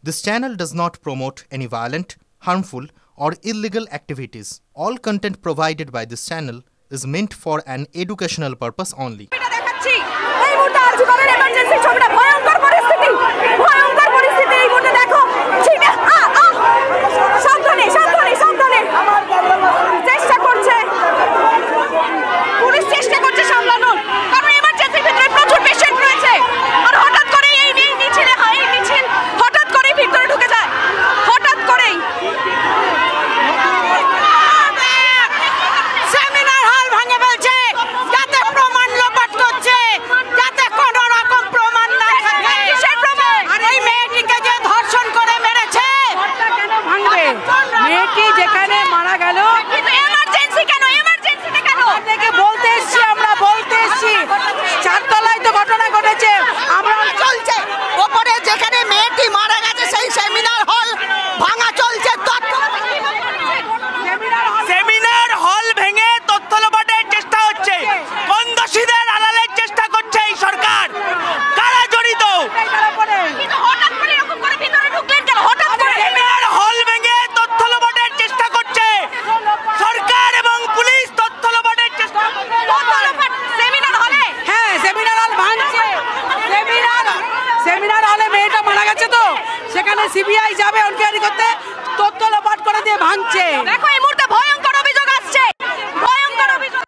This channel does not promote any violent, harmful, or illegal activities. All content provided by this channel is meant for an educational purpose only. CBI যাবে enquiry করতে, তথ্য লোপাট করে দিয়ে ভাঙছে। দেখো এই মুহূর্তে ভয়ঙ্কর অভিযোগ আসছে, ভয়ঙ্কর অভিযোগ।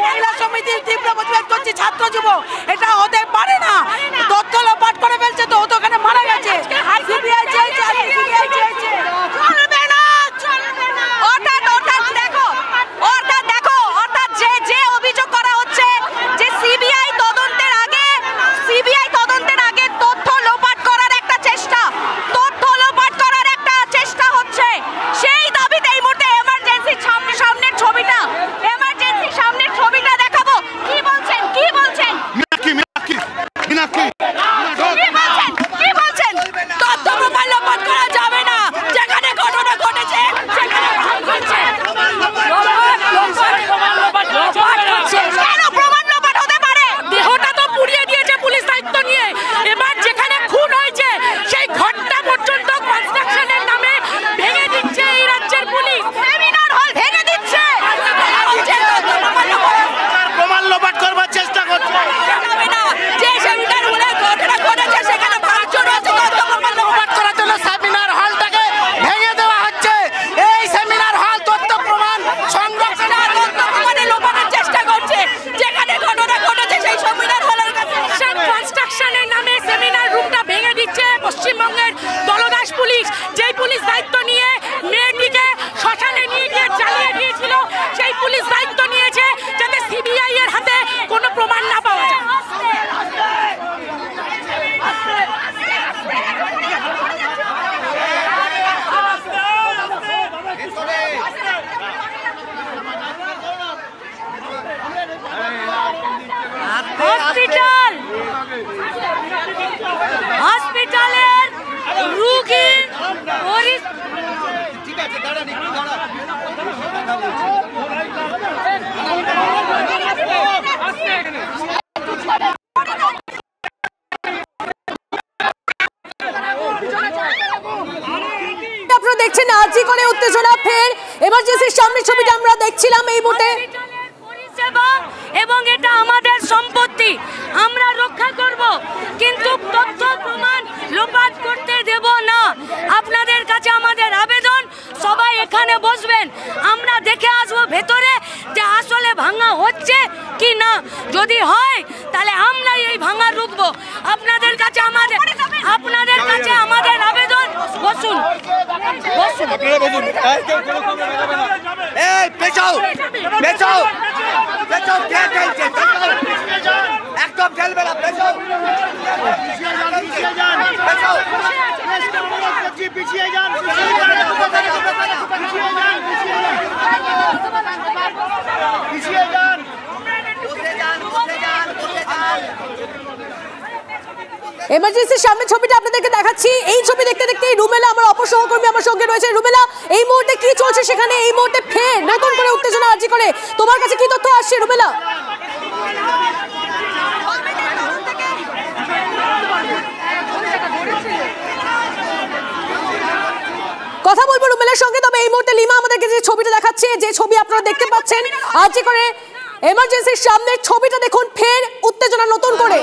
মহিলা সমিতির তীব্র প্রতিবাদ করছে, ছাত্র যুব, এটা হতে পারে না। তথ্য লোপাট করে ফেলছে তো, ও তো ওখানে মারা গেছে। সিবিআই চাইছে, সিবিআই চাইছে, চলবে না, চলবে না। অর্থাৎ দেখো যে অভিযোগ করা হচ্ছে যে সিবিআই তদন্তের আগে তথ্য লোপাট করার একটা চেষ্টা, হচ্ছে সেই দাবিতে এই মুহূর্তে এমার্জেন্সির সামনের ছবিটা দেখাবো। কি বলছেন তথ্য প্রমাণ লোপাট করা যাবে না। যেখানে ঘটনা ঘটেছে সেখানে কেন প্রমাণ লোপাট হতে পারে? দেহটা তো পুড়িয়ে দিয়েছে পুলিশ দায়িত্ব নিয়ে। এবার যেখানে খুন হয়েছে সেই ঘরটা পর্যন্ত কনস্ট্রাকশনের নামে ভেঙে দিচ্ছে এই রাজ্যের পুলিশ। সেমিনার হল ভেঙে দিচ্ছে, প্রমাণ লোপাট করবার চেষ্টা করছে। যে সেমিনার হলে ঘটনা ঘটেছে সেখানে ভাঙচুর হচ্ছে, প্রমাণ লোপাট করার জন্য সেমিনার হলটাকে ভেঙে দেওয়া হচ্ছে। এই সেমিনার হল তথ্য প্রমাণ সংরক্ষণের লোপাটের চেষ্টা করছে। যেখানে ঘটনা ঘটেছে সেই সেমিনার হলের কাছে কনস্ট্রাকশনের নামে সেমিনার রুমটা ভেঙে দিচ্ছে পশ্চিমবঙ্গের দলদাস পুলিশ। যেই পুলিশ দায়িত্ব নিয়ে মেয়েটিকে শ্মশানে নিয়ে গিয়ে জ্বালিয়ে দিয়েছিল, সেই পুলিশ দায়িত্ব নিয়েছে যাতে সিবিআই এর হাতে কোনো প্রমাণ না পাওয়া যায়। হসপিটালের রোগী ঠিক আছে, দাঁড়ান একটু দাঁড়ান। আপনারা দেখছেন আজি করে উত্তেজনা ফের এমার্জেন্সির সামনে ছবিটা আমরা দেখছিলাম এই মুহূর্তে। এবং এটা আমাদের সম্পত্তি, আমরা রক্ষা করব, কিন্তু তথ্য প্রমাণ লোপাট করতে দেব না। আপনাদের কাছে আমাদের আবেদন, সবাই এখানে বসবেন, আমরা দেখে আসবো ভেতরে যে আসলে ভাঙা হচ্ছে কি না। যদি হয় তাহলে আমরা এই ভাঙা রুখবো। আপনাদের কাছে আমাদের আবেদন, বসুন। একদম চলবে না, পিছিয়ে যান। এমার্জেন্সির সামনে ছবিটা আপনাদেরকে দেখাচ্ছি। এই ছবি দেখতে দেখতে রুমেলা আমার অপর সহকর্মী আমার সঙ্গে রয়েছে। রুমেলা, এই মুহূর্তে কি চলছে সেখানে? এই মুহূর্তে ফের নতুন করে উত্তেজনা আজি করে, তোমার কাছে কি তথ্য আসছে রুমেলা? কথা বলবো রুমেলার সঙ্গে, তবে এই মুহূর্তে লিমা আমাদেরকে যে ছবিটা দেখাচ্ছে, যে ছবি আপনারা দেখতে পাচ্ছেন আজ করে এমার্জেন্সির সামনের ছবিটা দেখুন, ফের উত্তেজনা নতুন করে।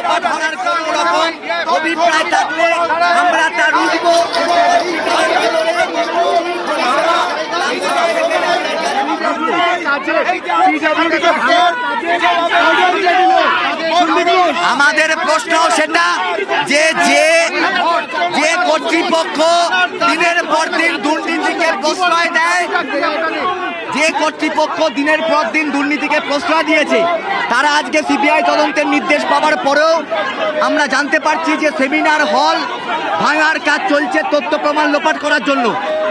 আমাদের প্রশ্ন সেটা যে যে যে কর্তৃপক্ষ দিনের পর দিন দুর্নীতিকে প্রশ্রয় দেয়, যে কর্তৃপক্ষ দিনের পর দিন দুর্নীতিকে প্রশ্রয় দিয়েছে, তারা আজকে সিবিআই তদন্তের নির্দেশ পাওয়ার পরেও আমরা জানতে পারছি যে সেমিনার হল ভাঙার কাজ চলছে তথ্য প্রমাণ লোপাট করার জন্য।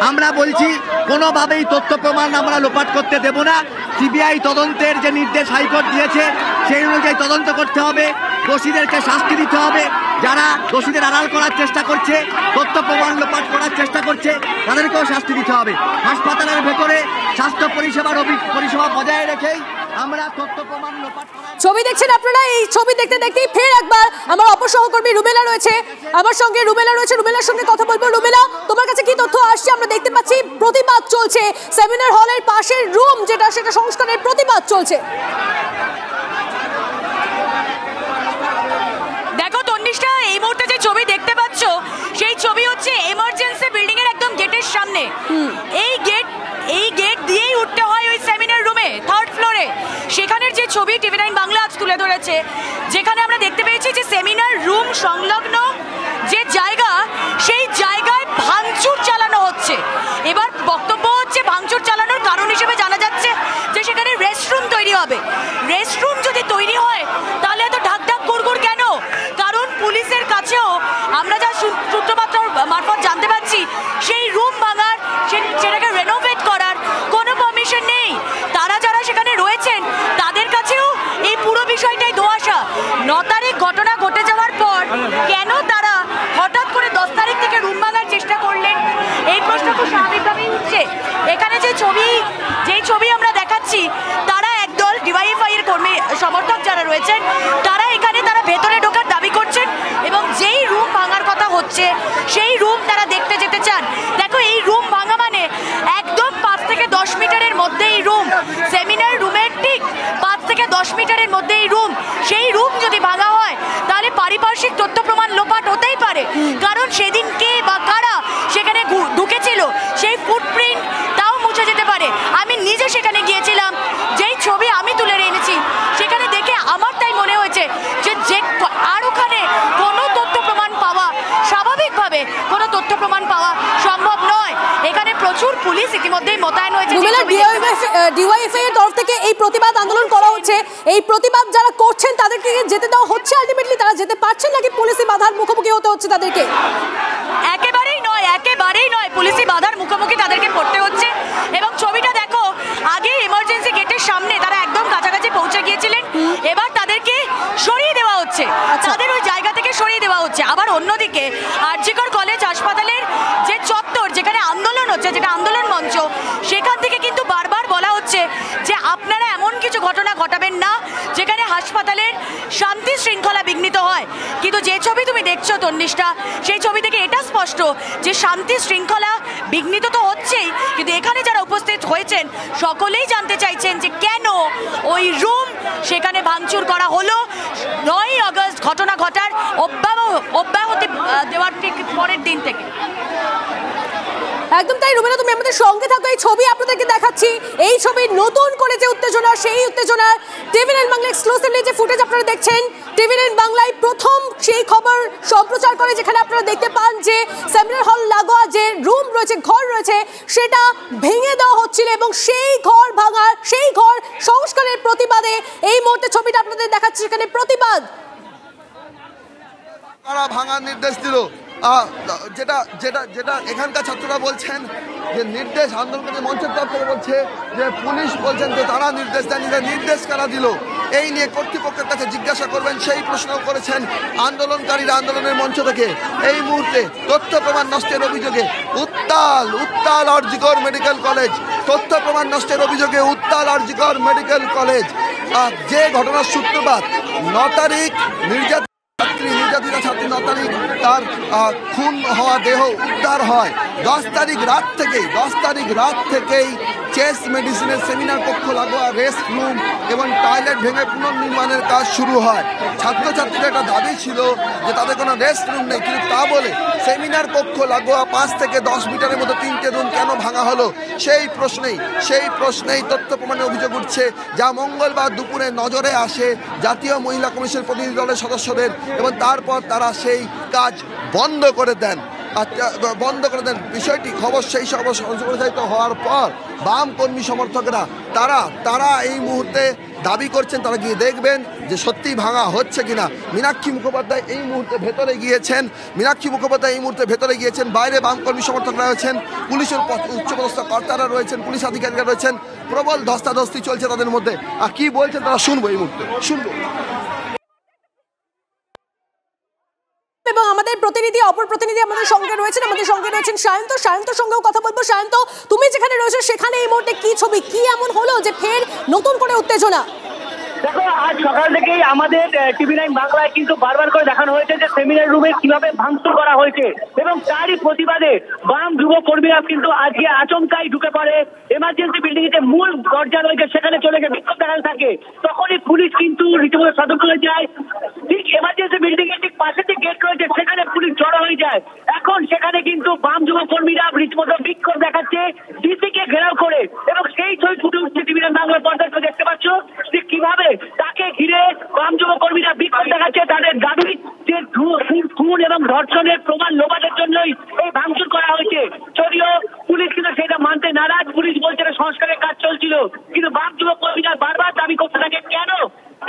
আমরা বলছি কোনোভাবেই তথ্য প্রমাণ আমরা লোপাট করতে দেব না। সিবিআই তদন্তের যে নির্দেশ হাইকোর্ট দিয়েছে সেই অনুযায়ী তদন্ত করতে হবে, দোষীদেরকে শাস্তি দিতে হবে। যারা দোষীদের আড়াল করার চেষ্টা করছে, তথ্য প্রমাণ লোপাট করার চেষ্টা করছে, তাদেরকেও শাস্তি দিতে হবে। হাসপাতালের ভেতরে স্বাস্থ্য পরিষেবা বজায় রেখেই আমরা তথ্য প্রমাণ লোপাট করার। ছবি দেখছেন আপনারা, এই ছবি দেখতে দেখতেই ফের একবার আমার অপসহকর্মী রুমেলা রয়েছে আমার সঙ্গে। রুমেলার সঙ্গে কথা বলবো। রুমেলা, তোমার কাছে কি তথ্য আসছে? আমরা দেখতে পাচ্ছি প্রতিবাদ চলছে, সেমিনার হলের পাশের রুম যেটা, সেটা সংস্কারের প্রতিবাদ চলছে। দেখো তন্নিষ্ঠা, এই মুহূর্তে যে ছবি দেখতে পাচ্ছ সেই ছবি হচ্ছে এমার্জেন্সি বিল্ডিং এর একদম গেটের সামনে। এই গেট দিয়েই উঠতে হয় ওই সেমিনার রুমে, 3rd ফ্লোরে। সেখানের যে ছবি টিভি9 বাংলা আজ তুলে ধরেছে, যেখানে আমরা দেখতে পেয়েছি যে সেমিনার রুম সংলগ্ন যে জায়গা, সেই জায়গায় ভাঙচুর চালানো হচ্ছে। এবার বক্তব্য হচ্ছে ভাঙচুর চালানোর কারণ হিসেবে জানা যাচ্ছে যে সেখানে রেস্টরুম তৈরি হবে। রেস্টরুম যদি তৈরি হয় তাহলে এত ঢাকঢাক গুড়গুড় কেন? কারণ পুলিশের কাছেও আমরা যা সূত্র মারফত জানতে পারছি, সেই রুম ভাঙার, সেটাকে রেনোভেট করার কোনো পারমিশন নেই। তারা যারা সেখানে রয়েছেন তাদের কাছেও এই পুরো বিষয়টাই ধোঁয়াশা। 9 তারিখ ঘটনা ঘটে যাওয়ার পর কেন তারা হঠাৎ করে 10 তারিখ থেকে রুম ভাঙার চেষ্টা করলেন, এই প্রশ্ন খুব স্বাভাবিকভাবেই উঠছে। এখানে যেই ছবি আমরা দেখাচ্ছি, তারা একদল ডিওয়াইএফআই এর কর্মী সমর্থক যারা রয়েছেন, তারা ভেতরে ঢোকার দাবি করছেন এবং যেই রুম ভাঙার কথা হচ্ছে সেই রুম তারা দেখতে যেতে চান। দেখো, এই রুম ভাঙা মানে একদম 5 থেকে 10 মিটারের মধ্যে এই রুম, সেমিনার রুমের ঠিক 5 থেকে 10 মিটারের মধ্যে এই রুম। সেই রুম যদি ভাঙা হয় তাহলে পারিপার্শ্বিক তথ্য প্রমাণ লোপাট হতেই পারে, কারণ সেদিন কে বা কারা সেখানে ঢুকেছিল সেই ফুটপ্রিন্ট তাও মুছে যেতে পারে। আমি নিজে সেখানে গিয়েছিলাম, যেই ছবি আমি তুলে এনেছি সেখানে দেখে আমার তাই মনে হয়েছে যে আর ওখানে কোনো তথ্য প্রমাণ পাওয়া, স্বাভাবিকভাবে কোনো তথ্য প্রমাণ পাওয়া সম্ভব নয়। এখানে প্রচুর পুলিশ ইতিমধ্যেই মোতায়েন হয়েছে। ডিওয়াইএফআই এর তরফ থেকে এই প্রতিবাদ আন্দোলন করা হচ্ছে, এই প্রতিবাদ যারা করছেন তাদেরকে যেতে দেওয়া হচ্ছে? আলটিমেটলি তারা যেতে পারছেন নাকি পুলিশি বাধার মুখোমুখি হতে হচ্ছে তাদেরকে? একেবারেই নয়, পুলিশি বাধার মুখোমুখি তাদেরকে পড়তে হচ্ছে। এবং ছবিটা দেখো, আগে এমার্জেন্সি গেটের সামনে তারা একদম কাছাকাছি পৌঁছে গিয়েছিলেন, এবার তাদেরকে সরিয়ে দেওয়া হচ্ছে, তাদের ওই জায়গা থেকে সরিয়ে দেওয়া হচ্ছে। আবার অন্যদিকে আরজিকর কলেজ হাসপাতালের যে চত্বর, যেখানে আন্দোলন হচ্ছে, যেটা আন্দোলন মঞ্চ, সেখান থেকে কিন্তু বারবার বলা হচ্ছে যে আপনারা এমন কিছু ঘটনা ঘটাবেন না যেখানে হাসপাতালের শান্তি শৃঙ্খলা বিঘ্নিত হয়। কিন্তু যে ছবি তুমি দেখছো তন্নিষ্ঠা, সেই ছবি থেকে এটা স্পষ্ট যে শান্তি শৃঙ্খলা বিঘ্নিত তো হচ্ছেই, কিন্তু এখানে যারা উপস্থিত হয়েছেন সকলেই জানতে চাইছেন যে কেন ওই রুম সেখানে ভাঙচুর করা হলো 9ই আগস্ট ঘটনা ঘটার অব্যাহতি দেওয়ার ঠিক পরের দিন থেকে। একদম তাই রুমেলা, তুমি আমাদের সঙ্গে থাকো। এই ছবি আপনাদেরকে দেখাচ্ছি, এই ছবি নতুন করে যে উত্তেজনা, সেই উত্তেজনার টিভি9 বাংলা এক্সক্লুসিভলি যে ফুটেজ আপনারা দেখছেন, টিভি9 বাংলায় প্রথম সেই খবর সম্প্রচার করে, যেখানে আপনারা দেখতে পান যে সেমিনার হল লাগোয়া যে রুম রয়েছে, ঘর রয়েছে, সেটা ভেঙে দেওয়া হচ্ছিল এবং সেই ঘর ভাঙার, সেই ঘর সংস্কারের প্রতিবাদে এই মুহূর্তে ছবিটা আপনাদের দেখাচ্ছি, সেখানে প্রতিবাদ। কারা ভাঙার নির্দেশ দিল, যেটা যেটা যেটা এখানকার ছাত্ররা বলছেন যে নির্দেশ আন্দোলনকারী মঞ্চের তরফ থেকে বলছে যে পুলিশ বলছেন যে তারা নির্দেশ দেয়নি, নির্দেশ কারা দিল এই নিয়ে কর্তৃপক্ষের কাছে জিজ্ঞাসা করবেন, সেই প্রশ্ন করেছেন আন্দোলনকারীরা আন্দোলনের মঞ্চ থেকে। এই মুহূর্তে তথ্য প্রমাণ নষ্টের অভিযোগে উত্তাল আরজিকর মেডিকেল কলেজ, তথ্য প্রমাণ নষ্টের অভিযোগে উত্তাল আরজিকর মেডিকেল কলেজ। যে ঘটনার সূত্রপাত 9 তারিখ নির্যাতিতা ছাত্রী 9 তারিখ তার খুন হওয়া দেহ উদ্ধার হয়। 10 তারিখ রাত থেকেই চেস্ট মেডিসিনের সেমিনার কক্ষ লাগোয়া রেস্ট রুম এবং টয়লেট ভেঙে পুনর্নির্মাণের কাজ শুরু হয়। ছাত্রছাত্রীদের একটা দাবি ছিল যে তাদের কোনো রেস্ট রুম নেই, কিন্তু তা বলে সেমিনার কক্ষ লাগোয়া 5 থেকে 10 মিটারের মতো 3টে রুম কেন ভাঙা হলো সেই প্রশ্নেই তথ্য প্রমাণের অভিযোগ উঠছে, যা মঙ্গলবার দুপুরে নজরে আসে জাতীয় মহিলা কমিশনের প্রতিনিধি দলের সদস্যদের, এবং তারপর তারা সেই কাজ বন্ধ করে দেন। বিষয়টি খবর সেই সব সংশোধিত হওয়ার পর বাম কর্মী সমর্থকরা তারা এই মুহূর্তে দাবি করছেন, তারা গিয়ে দেখবেন যে সত্যি ভাঙা হচ্ছে কিনা। মীনাক্ষী মুখোপাধ্যায় এই মুহূর্তে ভেতরে গিয়েছেন। বাইরে বাম কর্মী সমর্থকরা রয়েছেন, পুলিশের উচ্চপদস্থ কর্তারা রয়েছেন, পুলিশ আধিকারিকরা রয়েছেন। প্রবল ধস্তাধস্তি চলছে তাদের মধ্যে। আর কি বলছেন তারা শুনবো এই মুহূর্তে। এবং আমাদের অপর প্রতিনিধি আমাদের সঙ্গে রয়েছেন সায়ন্ত সঙ্গেও কথা বলবো। সায়ন্ত, তুমি যেখানে রয়েছো সেখানে এই মুহূর্তে কি ছবি, কি এমন হলো যে ফের নতুন করে উত্তেজনা? দেখো, আজ সকাল থেকেই আমাদের TV9 বাংলায় কিন্তু বারবার করে দেখানো হয়েছে যে সেমিনার রুমে কিভাবে ভাঙচুর করা হয়েছে, এবং তারই প্রতিবাদে বাম যুব কর্মীরা কিন্তু আজকে আচমকাই ঢুকে পড়ে এমার্জেন্সি বিল্ডিং এর যে মূল দরজা রয়েছে সেখানে চলে গিয়ে বিক্ষোভ দেখাতে থাকে। তখনই পুলিশ কিন্তু রীতিমতো সতর্ক হয়ে যায়। ঠিক এমার্জেন্সি বিল্ডিং এর ঠিক পাশে যে গেট রয়েছে সেখানে পুলিশ জড়ো হয়ে যায়। এখন সেখানে কিন্তু বাম যুব কর্মীরা রীতিমতো বিক্ষোভ দেখাচ্ছে ডিসিকে ঘেরাও করে, এবং সেই ছবি ফুটে উঠছে TV9 বাংলার পর্দায় দেখতে পাচ্ছ যে কিভাবে তাকে ঘিরে বাম যুব কর্মীরা বিক্ষোভ দেখাচ্ছে। তাদের দাবি যে খুন এবং ধর্ষণের প্রমাণ লোপাটের জন্যই এই ভাঙচুর করা হয়েছে। যদিও পুলিশ কিন্তু সেটা মানতে নারাজ। পুলিশ বলছে সংস্কারের কাজ চলছিল, কিন্তু বাম যুব কর্মীরা বারবার দাবি করতে থাকে কেন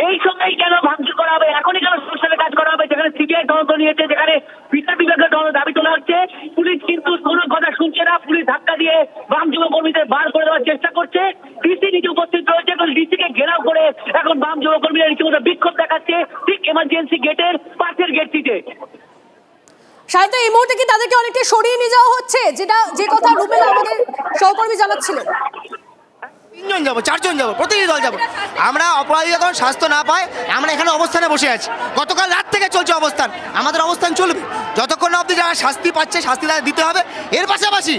এই সময় কেন ভাঙচুর করা হবে, এখনই কেন সংস্কারের কাজ করা হবে, যেখানে সিবিআই তদন্ত নিয়েছে, যেখানে বিচার বিভাগের দাবি তোলা হচ্ছে। পুলিশ কিন্তু কোনো কথা শুনছে না। পুলিশ ধাক্কা দিয়ে বাম যুব কর্মীদের বার করে দেওয়ার চেষ্টা করছে। ডিসি নিজে উপস্থিত রয়েছে এবং ডিসিকে ঘেরাও করে এখন বাম যুব কর্মীরা রীতিমতো বিক্ষোভ দেখাচ্ছে ঠিক এমার্জেন্সি গেটের পাশের গেটটিতে। সায়ন্ত, এই মুহূর্তে কি তাদেরকে অনেকটা সরিয়ে নিয়ে যাওয়া হচ্ছে, যে কথা রুবেলা আমাদের সহকর্মী জানাচ্ছিলেন? 3জন যাবো, 4জন যাবো, প্রতিনিধি দল যাবো। আমরা অপরাধীরা যখন শাস্তি না পাই আমরা এখানে অবস্থানে বসে আছি। গতকাল রাত থেকে চলছে অবস্থান, আমাদের অবস্থান চলবে যতক্ষণ না অবধি যারা শাস্তি পাচ্ছে শাস্তি তাদের দিতে হবে। এর পাশাপাশি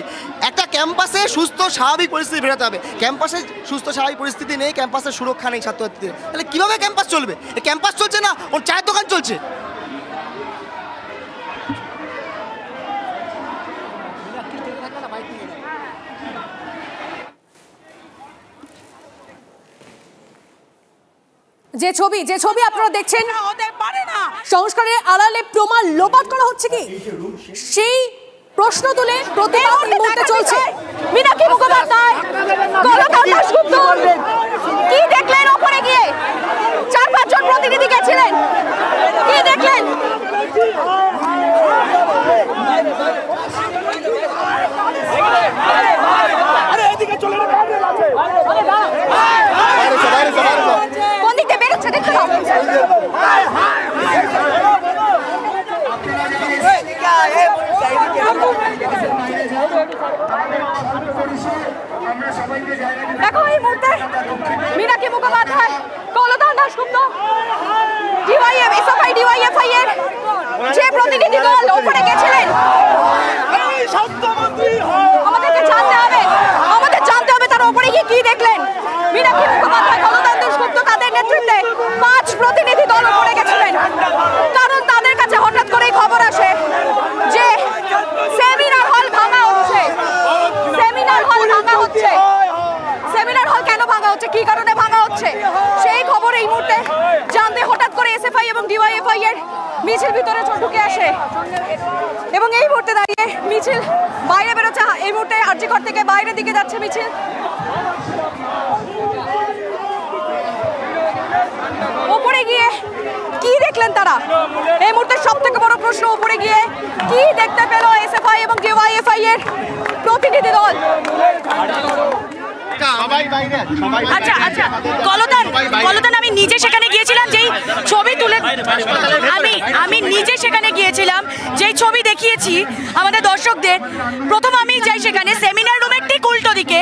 একটা ক্যাম্পাসে সুস্থ স্বাভাবিক পরিস্থিতি ফেরাতে হবে। ক্যাম্পাসে সুস্থ স্বাভাবিক পরিস্থিতি নেই, ক্যাম্পাসে সুরক্ষা নেই ছাত্রছাত্রীদের, তাহলে কীভাবে ক্যাম্পাস চলবে? এই ক্যাম্পাস চলছে না, ওর চায়ের দোকান চলছে। যে ছবি আপনারা দেখছেন, সংস্কারের আড়ালে প্রমাণ লোপাট করা হচ্ছে কি, সেই প্রশ্ন তুলে প্রতিবাদ এই মুহূর্তে চলছে। মীনাক্ষী মুখোপাধ্যায়, গলকান্ত দাশগুপ্ত, কি দেখলেন ওপরে গিয়ে? 4-5 জন প্রতিনিধি গেছিলেন, কি দেখলেন? কোন দিকটা বেরোচ্ছে দেখতে দাও। দেখো এই মুহূর্তে মীনাক্ষী মুখোপাধ্যায়, গলকান্ত দাশগুপ্ত, ডিওয়াইএফআই এর যে প্রতিনিধি দল ওপরে গেছিলেন, আমাদের জানতে হবে তারা ওপরে গিয়ে কি দেখলেন। মীনাক্ষী মুখোপাধ্যায়, গলকান্ত দাশগুপ্ত তাদের নেতৃত্বে 5 প্রতিনিধি দল ওপরে গেছিলেন, কারণ তাদের কাছে হঠাৎ করেই খবর আসে যে সেমিনার হল ভাঙা হচ্ছে। সেমিনার হল কেন ভাঙা হচ্ছে, কি কারণে ভাঙা হচ্ছে, সেই খবর এই মুহূর্তে জানতে হঠাৎ করে এসএফআই এবং ডিওয়াইএফআই এর মিছিল ভিতরে ঢুকে আসে, এবং এই মুহূর্তে দাঁড়িয়ে মিছিল বাইরে বেরোচ্ছে। এই মুহূর্তে আরজিকর থেকে বাইরের দিকে যাচ্ছে মিছিল। ওপরে গিয়ে কি দেখলেন তারা, এই মুহূর্তে সব থেকে বড় প্রশ্ন, ওপরে গিয়ে কি দেখতে পেল এসএফআই এবং ডিওয়াইএফআই এর প্রতিনিধি দল? আচ্ছা কলতান, আমি নিজে সেখানে গিয়েছিলাম, যেই ছবি তুলে আমি নিজে সেখানে গিয়েছিলাম, যেই ছবি দেখিয়েছি আমাদের দর্শকদের। প্রথম আমি যাই সেখানে সেমিনার রুমের ঠিক উল্টো দিকে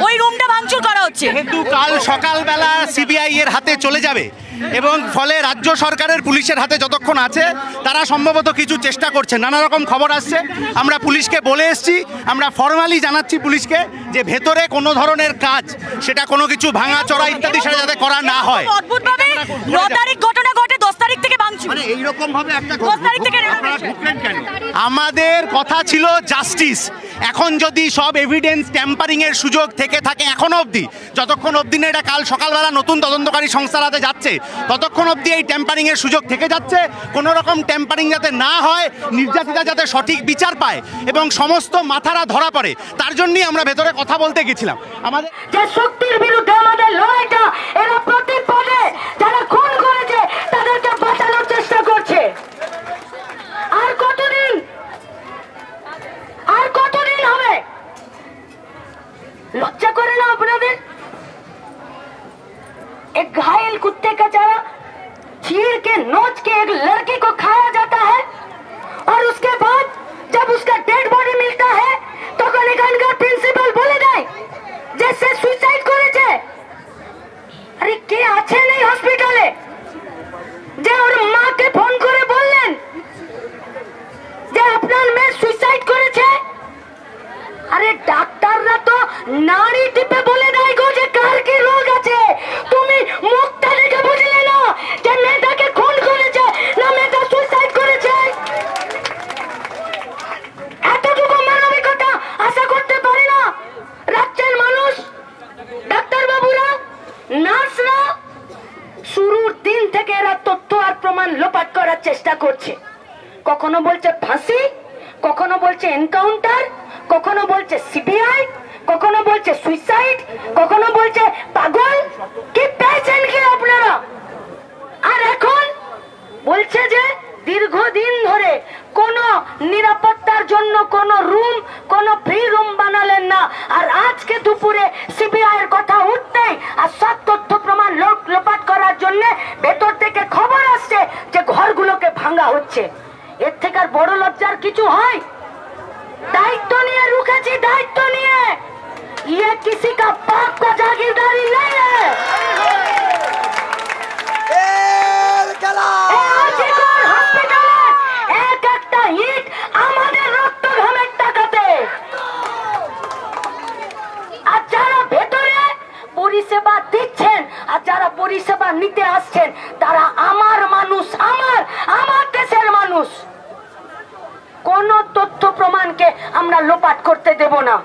ওই রুমটা ভাঙচুর করা হচ্ছে। যেহেতু কাল সকালবেলা সিবিআই এর হাতে চলে যাবে এবং ফলে রাজ্য সরকারের পুলিশের হাতে যতক্ষণ আছে তারা সম্ভবত কিছু চেষ্টা করছে, নানা রকম খবর আসছে। আমরা পুলিশকে বলে এসেছি, আমরা ফর্মালি জানাচ্ছি পুলিশকে যে ভেতরে কোনো ধরনের কাজ, সেটা কোনো কিছু ভাঙাচোরা ইত্যাদি সেটা যাতে করা না হয়। অদ্ভুতভাবে 9 তারিখ ঘটনা ঘটে, 10 তারিখ থেকে ভাঙচুর। মানে এইরকম ভাবে একটা 10 তারিখ থেকে আমাদের কথা ছিল জাস্টিস। এখন যদি সব এভিডেন্স ট্যাম্পারিং এর সুযোগ থেকে থাকে এখনো অবধি, যতক্ষণ অবধি না এটা কাল সকালবেলা নতুন তদন্তকারী সংস্থার হাতে যাচ্ছে ততক্ষণ অবধি এই ট্যাম্পারিং এর সুযোগ থেকে যাচ্ছে। কোনো রকম ট্যাম্পারিং যাতে না হয়, নির্যাতিতা যাতে সঠিক বিচার পায় এবং সমস্ত মাথারা ধরা পড়ে, তার জন্যই আমরা ভেতরে কথা বলতে গেছিলাম। আমাদের যে শক্তির বিরুদ্ধে আমাদের লড়াইটা, এরা প্রতি পদে যারা খুন করেছে তাদেরকে বাঁচানোর চেষ্টা করছে। আর কতদিন হবে? লজ্জা করে না আপনাদের? एक घायल कुत्ते का चारा चीर के नोच के एक लड़के को खाया जाता है और उसके बाद जब उसका डेड बॉडी मिलता है तो एखानकार प्रिंसिपल बोले देय जैसे सुसाइड করেছে। আরে কে আছে নেই হসপিটালে যে ওর মাকে ফোন করে বললেন যে আপনার মেয়ে সুসাইড করেছে? আরে ডাক্তাররা তো নাড়ি টিপে বলে দেয় গো যে কার কি রোগ আছে। তুমি মুখটা দেখে বুঝলে না যে মেয়েটাকে খুন করেছে না মেয়েটা সুইসাইড করেছে? এতটুকু মানবিকতা আশা করতে পারে না রাজ্যের মানুষ, ডাক্তারবাবুরা, নার্সরা? শুরুর দিন থেকে এরা তথ্য আর প্রমাণ লোপাট করার চেষ্টা করছে। কখনো বলছে ফাঁসি, কখনো বলছে এনকাউন্টার, কখনো বলছে সিবিআই, কখনো বলছে সুইসাইড, কখনো বলছে পাগল। কি পেয়েছেন কি আপনারা? আর এখন বলছে যে দীর্ঘদিন ধরে কোন নিরাপত্তার জন্য কোন রুম, কোন ফ্রি রুম বানালেন না। আর আজকে দুপুরে সিবিআই এর কথা উঠতেই আর সব তথ্য প্রমাণ লোপাট করার জন্য ভেতর থেকে খবর আসছে যে ঘরগুলোকে ভাঙা হচ্ছে। এর থেকে আর বড় লজ্জার কিছু হয়? दायित्व नहीं रुकेছি, दायित्व नहीं, ये किसी का बाप का जागीरदारी नहीं है। एक একটা ইট আমাদের রক্ত ঘামের টাকাতে। আর যারা ভেতরে পরিষেবা দিচ্ছেন আর যারা পরিষেবা নিতে আসছেন তারা আমার মানুষ, আমার দেশের মানুষ। কোন তথ্য প্রমাণকে আমরা লোপাট করতে দেব না।